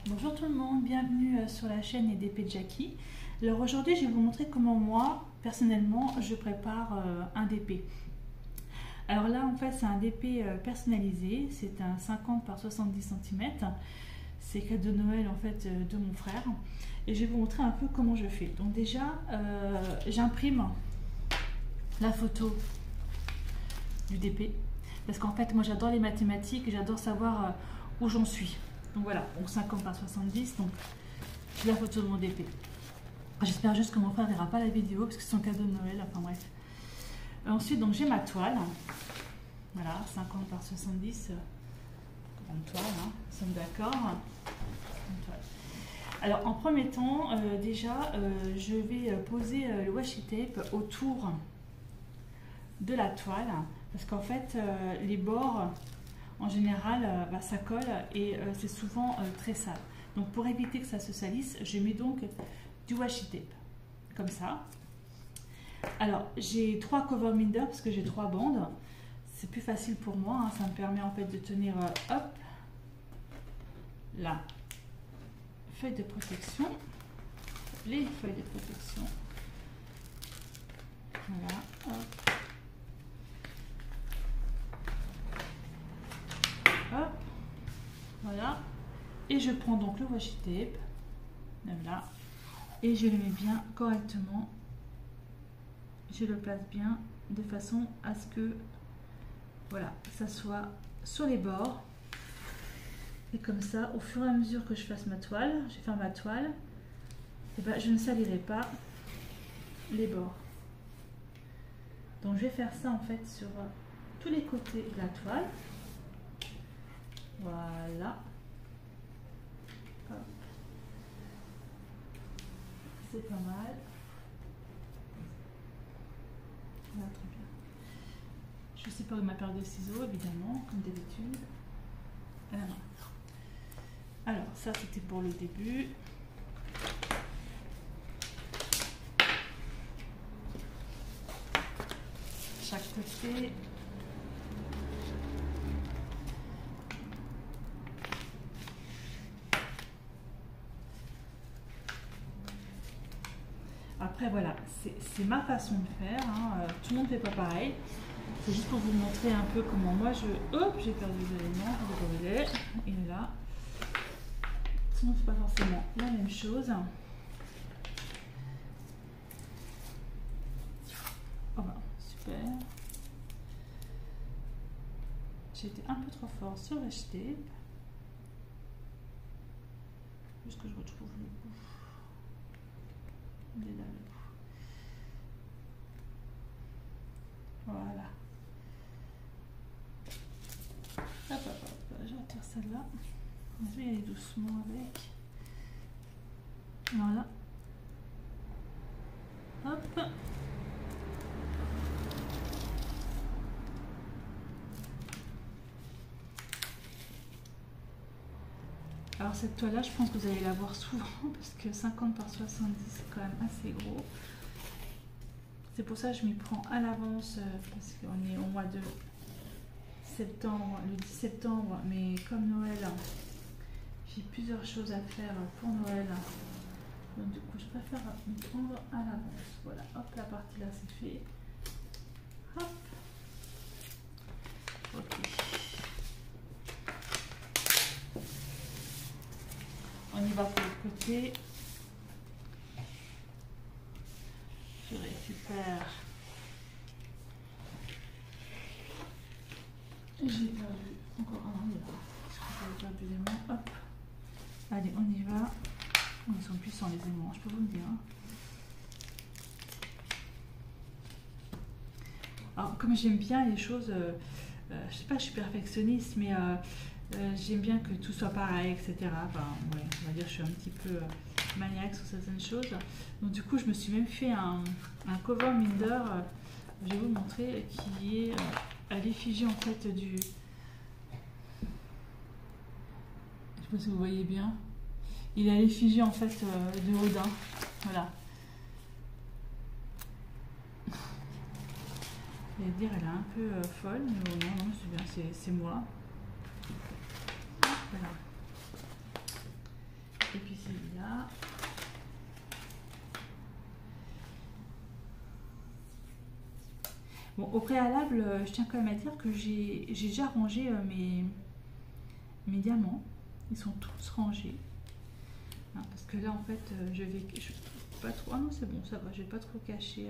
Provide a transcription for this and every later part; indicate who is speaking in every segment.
Speaker 1: Bonjour tout le monde, bienvenue sur la chaîne EDP Jackie. Alors aujourd'hui je vais vous montrer comment moi, personnellement, je prépare un DP. Alors là en fait c'est un DP personnalisé, c'est un 50 par 70 cm. C'est cadeau de Noël en fait de mon frère. Et je vais vous montrer un peu comment je fais. Donc déjà j'imprime la photo du DP. Parce qu'en fait moi j'adore les mathématiques et j'adore savoir où j'en suis. Donc voilà, donc 50 par 70, donc j'ai la photo de mon DP. J'espère juste que mon frère ne verra pas la vidéo parce que c'est son cadeau de Noël, enfin bref. Ensuite, donc j'ai ma toile. Voilà, 50 par 70, grande toile, hein, nous sommes d'accord. Alors en premier temps, déjà, je vais poser le washi tape autour de la toile parce qu'en fait, les bords, en général, ça colle et c'est souvent très sale. Donc pour éviter que ça se salisse, je mets donc du washi tape, comme ça. Alors j'ai 3 cover minder parce que j'ai 3 bandes. C'est plus facile pour moi, hein, ça me permet en fait de tenir, hop, la feuille de protection, les feuilles de protection. Voilà, hop. Hop, voilà, et je prends donc le washi tape, là, et je le mets bien correctement, je le place bien de façon à ce que, voilà, ça soit sur les bords, et comme ça, au fur et à mesure que je fasse ma toile, je vais faire ma toile, et ben, je ne salirai pas les bords. Donc je vais faire ça en fait sur tous les côtés de la toile. Voilà. C'est pas mal. Voilà, très bien. Je sépare ma paire de ciseaux, évidemment, comme d'habitude. À la main. Alors, ça, c'était pour le début. Chaque côté. Après voilà, c'est ma façon de faire, hein. Tout le monde ne fait pas pareil. C'est juste pour vous montrer un peu comment moi je... Hop, j'ai perdu l'élément, et là, tout le monde ne fait pas forcément la même chose. Oh ben, super. J'ai été un peu trop fort sur le tape. Juste que je retrouve le bout. Il est là le bout. Voilà. Hop, hop, hop. Je retire celle-là. Je vais y aller doucement avec. Voilà. Hop. Alors cette toile-là, je pense que vous allez la voir souvent parce que 50 par 70, c'est quand même assez gros. C'est pour ça que je m'y prends à l'avance parce qu'on est au mois de septembre, le 10 septembre, mais comme Noël, j'ai plusieurs choses à faire pour Noël. Donc du coup, je préfère m'y prendre à l'avance. Voilà, hop, la partie là, c'est fait. Hop. Ok. On y va pour le côté. Je récupère. J'ai perdu encore un là. J'ai perdu l'aimant. Hop. Allez, on y va. Ils sont puissants les aimants, je peux vous le dire. Alors, comme j'aime bien les choses, je sais pas, je suis perfectionniste, mais j'aime bien que tout soit pareil, etc. Enfin, ouais, on va dire que je suis un petit peu maniaque sur certaines choses. Donc du coup, je me suis même fait un cover minder, je vais vous montrer, qui est à l'effigie en fait du... Je sais pas si vous voyez bien. Il est à l'effigie en fait de Odin. Voilà. Je vais dire, elle est un peu folle, mais bon, non, c'est bien, c'est moi. Voilà. Voilà. Bon, au préalable, je tiens quand même à dire que j'ai déjà rangé mes diamants. Ils sont tous rangés. Hein, parce que là, en fait, je vais pas trop... Ah non, c'est bon, ça va, je vais pas trop cacher...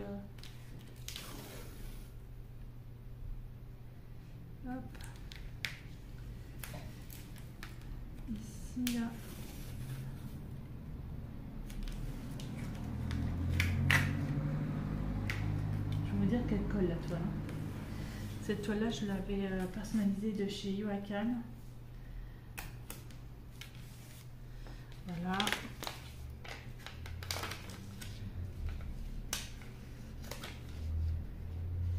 Speaker 1: Hop. Ici, là. Je vais vous dire qu'elle colle la toile. Hein. Cette toile-là, je l'avais personnalisée de chez Yoakan. Voilà.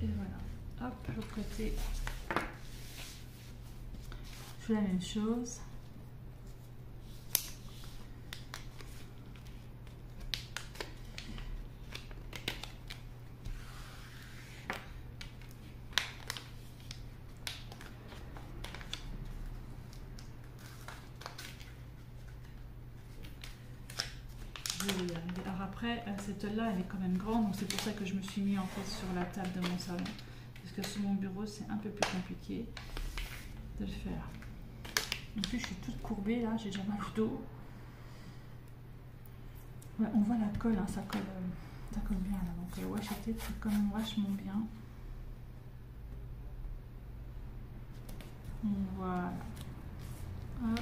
Speaker 1: Et voilà. Hop, l'autre côté. Je fais la même chose. Alors après, cette toile-là, elle est quand même grande, donc c'est pour ça que je me suis mis en fait sur la table de mon salon. Parce que sur mon bureau, c'est un peu plus compliqué de le faire. En plus, je suis toute courbée là, j'ai déjà mal au dos. Ouais, on voit la colle, hein, ça colle bien là. Donc le washi tape, c'est quand même vachement bien. Voilà. Hop.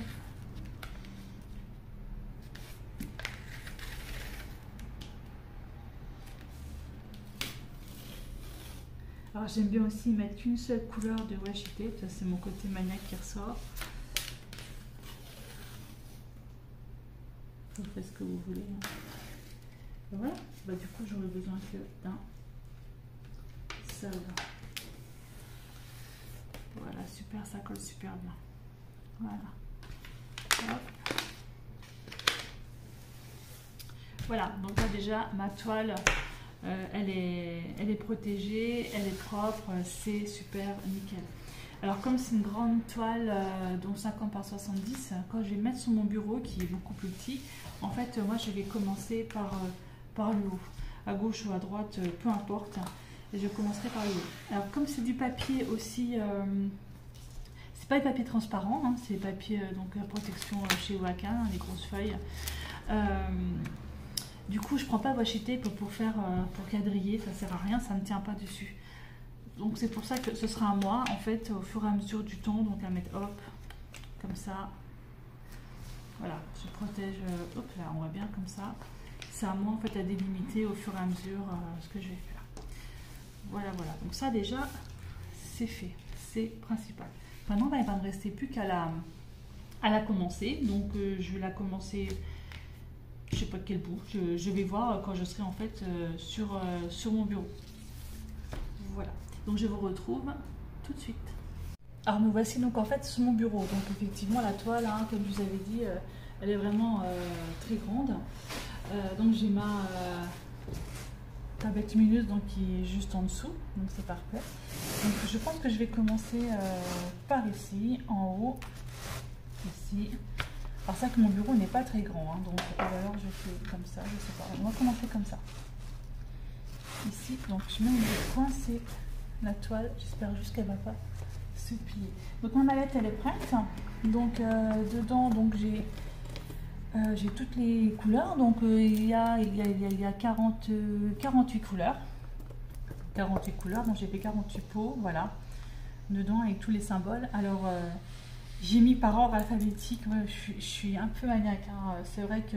Speaker 1: Alors j'aime bien aussi mettre qu'une seule couleur de washi tape, ça c'est mon côté maniaque qui ressort. Vous faites ce que vous voulez. Hein. Et voilà, bah, du coup j'aurais besoin que d'un seul. Voilà, super, ça colle super bien. Voilà. Hop. Voilà, donc là déjà ma toile, elle est protégée, elle est propre, c'est super nickel. Alors comme c'est une grande toile, dont 50 par 70, quand je vais mettre sur mon bureau qui est beaucoup plus petit, en fait moi je vais commencer par le haut, à gauche ou à droite, peu importe, et je commencerai par le haut. Alors comme c'est du papier aussi, c'est pas du papier transparent, hein, c'est papier donc protection chez Waka, hein, les grosses feuilles. Du coup, je prends pas washi tape pour quadriller, ça sert à rien, ça ne tient pas dessus. Donc c'est pour ça que ce sera à moi, en fait, au fur et à mesure du temps, donc à mettre hop, comme ça. Voilà, je protège, hop là, on voit bien comme ça. C'est à moi en fait à délimiter au fur et à mesure ce que je vais faire. Voilà, voilà. Donc ça déjà, c'est fait, c'est principal. Maintenant, bah, il va me rester plus qu'à la commencer. Donc je vais la commencer. Je sais pas de quel bout, je vais voir quand je serai en fait sur mon bureau. Voilà, donc je vous retrouve tout de suite. Alors nous voici donc en fait sur mon bureau. Donc effectivement la toile, hein, comme je vous avais dit, elle est vraiment très grande. Donc j'ai ma tablette lumineuse donc, qui est juste en dessous, donc c'est parfait. Donc je pense que je vais commencer par ici, en haut, ici. Alors ça que mon bureau n'est pas très grand, hein, donc alors je fais comme ça, je sais pas. On va commencer comme ça. Ici, donc je mets coincer la toile, j'espère juste qu'elle ne va pas se plier. Donc ma mallette elle est prête. Donc dedans donc j'ai toutes les couleurs. Donc il y a 48 couleurs. 48 couleurs, donc j'ai fait 48 pots, voilà. Dedans avec tous les symboles. Alors j'ai mis par ordre alphabétique, ouais, je suis un peu maniaque, hein. C'est vrai que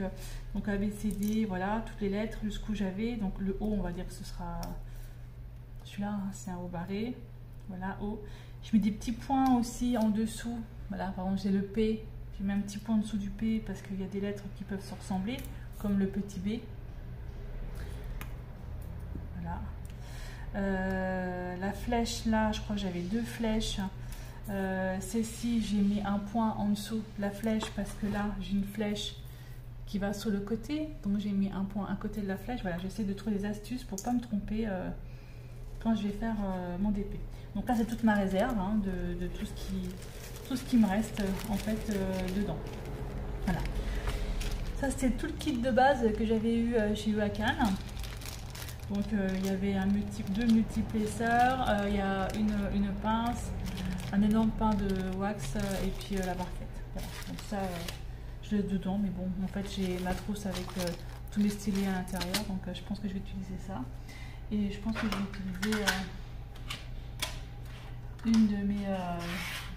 Speaker 1: donc A, B, C, D, voilà, toutes les lettres jusqu'où j'avais, donc le O on va dire que ce sera celui-là, hein, c'est un O barré, voilà, O. Je mets des petits points aussi en dessous, voilà, par exemple j'ai le P, j'ai mis un petit point en dessous du P parce qu'il y a des lettres qui peuvent se ressembler, comme le petit B. Voilà. La flèche là, je crois que j'avais 2 flèches. Celle-ci j'ai mis un point en dessous de la flèche parce que là j'ai une flèche qui va sur le côté, donc j'ai mis un point à côté de la flèche. Voilà, j'essaie de trouver des astuces pour pas me tromper quand je vais faire mon DP. Donc là c'est toute ma réserve, hein, de tout ce qui me reste en fait dedans. Voilà, Ça c'était tout le kit de base que j'avais eu chez Huacan. Donc il y avait deux multiplesseurs, il y a une pince, un énorme pain de wax et puis la barquette. Voilà. Donc ça, je laisse dedans, mais bon, en fait j'ai ma trousse avec tous mes stylés à l'intérieur, donc je pense que je vais utiliser ça. Et je pense que je vais utiliser une de mes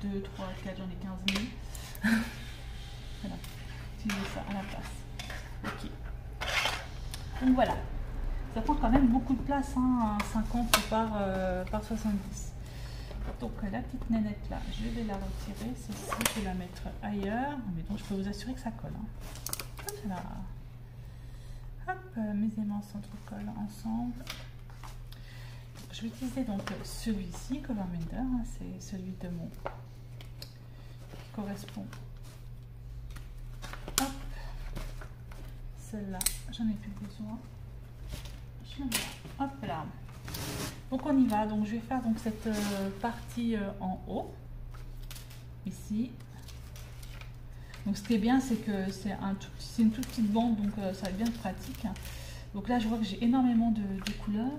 Speaker 1: 2, 3, 4, j'en ai 15 000. Voilà, utiliser ça à la place. Ok. Donc voilà. Ça prend quand même beaucoup de place, hein, 50 par 70. Donc la petite nénette là, je vais la retirer. Celle-ci, je vais la mettre ailleurs. Mais donc je peux vous assurer que ça colle. Hein. Hop là. Hop, mes aimants s'entrecollent ensemble. Donc, je vais utiliser donc celui-ci, Cover Mender. Hein, c'est celui de mon qui correspond. Hop. Celle-là, j'en ai plus besoin. Hop là. Donc on y va. Donc je vais faire donc cette partie en haut ici. Donc ce qui est bien, c'est que c'est une toute petite bande, donc ça va être bien pratique. Donc là je vois que j'ai énormément de couleurs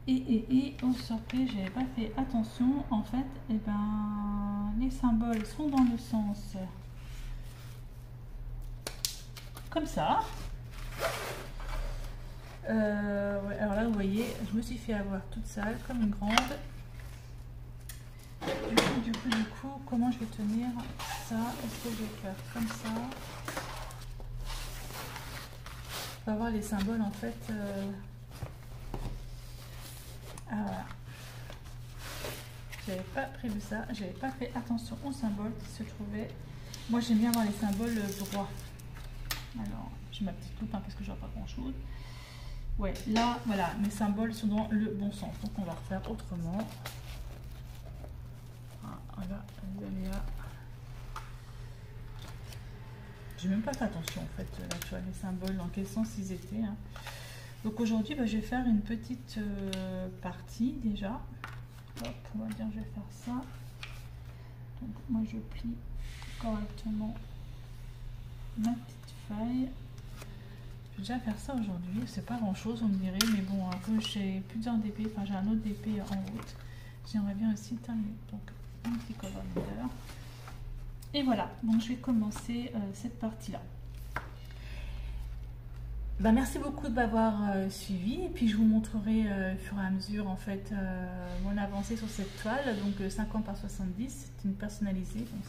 Speaker 1: et oh surprise, j'avais pas fait attention en fait. Et ben les symboles sont dans le sens comme ça. Ouais, alors là vous voyez, je me suis fait avoir toute seule comme une grande. Du coup, comment je vais tenir ça? Est-ce que je vais faire comme ça? On va voir les symboles en fait. Ah voilà. J'avais pas prévu ça, j'avais pas fait attention aux symboles qui se trouvaient. Moi j'aime bien avoir les symboles droits. Alors, j'ai ma petite loupe hein, parce que je vois pas grand chose. Ouais, là, voilà, mes symboles sont dans le bon sens. Donc, on va refaire autrement. Voilà, là. J'ai même pas fait attention, en fait, là, tu vois, les symboles, dans quel sens ils étaient. Hein. Donc, aujourd'hui, bah, je vais faire une petite partie, déjà. Hop, on va dire, je vais faire ça. Donc, moi, je plie correctement ma petite feuille. Je vais déjà faire ça aujourd'hui, c'est pas grand chose on me dirait, mais bon, comme j'ai plusieurs DP, enfin j'ai un autre DP en route, j'aimerais bien aussi terminer. Donc un petit cover leader. Et voilà, donc je vais commencer cette partie là. Bah, merci beaucoup de m'avoir suivi, et puis je vous montrerai au fur et à mesure en fait mon avancée sur cette toile. Donc 50 par 70, c'est une personnalisée, donc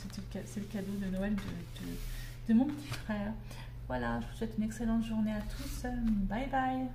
Speaker 1: c'est le cadeau de Noël de mon petit frère. Voilà, je vous souhaite une excellente journée à tous. Bye bye.